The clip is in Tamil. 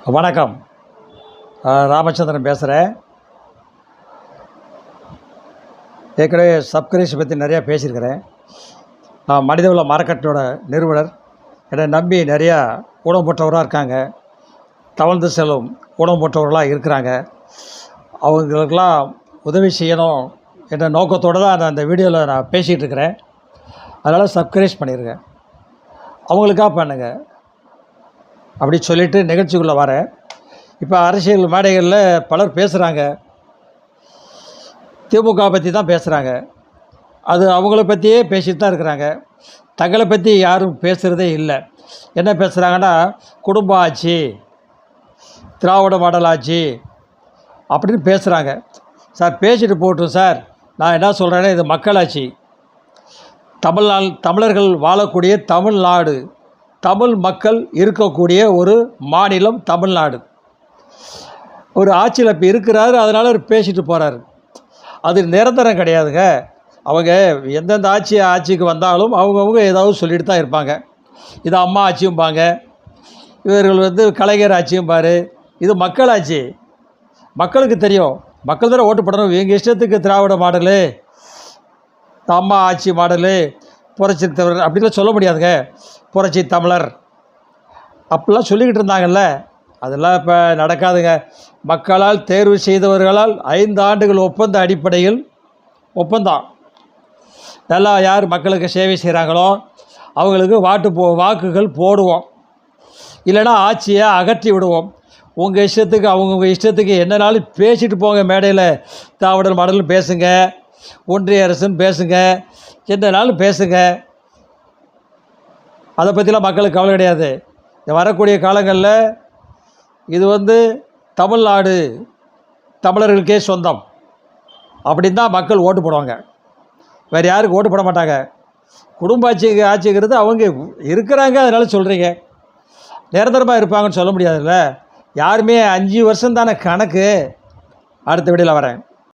வணக்கம். ராமச்சந்திரன் பேசுகிறேன். ஏற்கனவே சப்கரிஷ் பற்றி நிறையா பேசியிருக்கிறேன். நான் மனிதவள அறக்கட்டளையோட நிறுவனர். என்னை நம்பி நிறையா ஊனமுற்றவராக இருக்காங்க, தவழ்ந்து செல்லும் ஊனமுற்றவர்களாக இருக்கிறாங்க. அவங்களுக்கெல்லாம் உதவி செய்யணும் என்ற நோக்கத்தோடு தான் நான் அந்த வீடியோவில் நான் பேசிகிட்டு இருக்கிறேன். அதனால் சப்ஸ்கிரைப் பண்ணியிருக்கேன், அவங்களுக்காக பண்ணுங்க அப்படி சொல்லிவிட்டு நிகழ்ச்சிக்குள்ளே வரேன். இப்போ அரசியல் மேடைகளில் பலர் பேசுகிறாங்க, திமுக பற்றி தான் பேசுகிறாங்க. அது அவங்கள பற்றியே பேசிட்டு தான் இருக்கிறாங்க. தங்களை பற்றி யாரும் பேசுகிறதே இல்லை. என்ன பேசுகிறாங்கன்னா, குடும்ப ஆட்சி, திராவிட மாடல் ஆட்சி அப்படின்னு பேசுகிறாங்க. சார் பேசிட்டு போட்டும் சார். நான் என்ன சொல்கிறேன்னா, இது மக்களாட்சி. தமிழர்கள் வாழக்கூடிய தமிழ்நாடு, தமிழ் மக்கள் இருக்கக்கூடிய ஒரு மாநிலம் தமிழ்நாடு. ஒரு ஆட்சியில் இப்போ இருக்கிறாரு, அதனால் அவர் பேசிட்டு போகிறாரு. அது நிரந்தரம் கிடையாதுங்க. அவங்க எந்தெந்த ஆட்சிக்கு வந்தாலும் அவங்கவுங்க ஏதாவது சொல்லிட்டு தான் இருப்பாங்க. இது அம்மா ஆட்சியும்பாங்க, இவர்கள் கலைஞர் ஆட்சியும் பாரு. இது மக்களாட்சி. மக்களுக்கு தெரியும், மக்கள் தானே ஓட்டு போடணும். எங்கள் இஷ்டத்துக்கு திராவிட மாடலு, அம்மா ஆட்சி மாடலு, புரட்சி தமிழர் அப்படின்லாம் சொல்ல முடியாதுங்க. புரட்சி தமிழர் அப்படிலாம் சொல்லிக்கிட்டு இருந்தாங்கல்ல, அதெல்லாம் இப்போ நடக்காதுங்க. மக்களால் தேர்வு செய்தவர்களால் 5 ஆண்டுகள் ஒப்பந்த அடிப்படையில் ஒப்பந்தம் நல்லா யார் மக்களுக்கு சேவை செய்கிறாங்களோ அவங்களுக்கு வாக்குகள் போடுவோம். இல்லைனா ஆட்சியை அகற்றி விடுவோம். உங்கள் இஷ்டத்துக்கு அவங்கவுங்க இஷ்டத்துக்கு என்னனாலும் பேசிட்டு போங்க. மேடையில் திராவிடர் மாடலும் பேசுங்க, ஒன்றிய அரசுன்னு பேசுங்க, என்னனாலும் பேசுங்க. அதை பற்றிலாம் மக்களுக்கு கவலை கிடையாது. வரக்கூடிய காலங்களில் இது தமிழ்நாடு தமிழர்களுக்கே சொந்தம் அப்படின்னு தான் மக்கள் ஓட்டு போடுவாங்க. வேறு யாருக்கு ஓட்டு போட மாட்டாங்க. குடும்ப ஆட்சிங்கிறது அவங்க இருக்கிறாங்க, அதனால சொல்கிறீங்க. நிரந்தரமாக இருப்பாங்கன்னு சொல்ல முடியாதுல்ல. யாருமே 5 வருஷம் தானே கணக்கு. அடுத்த வீடியோவில் வரேன்.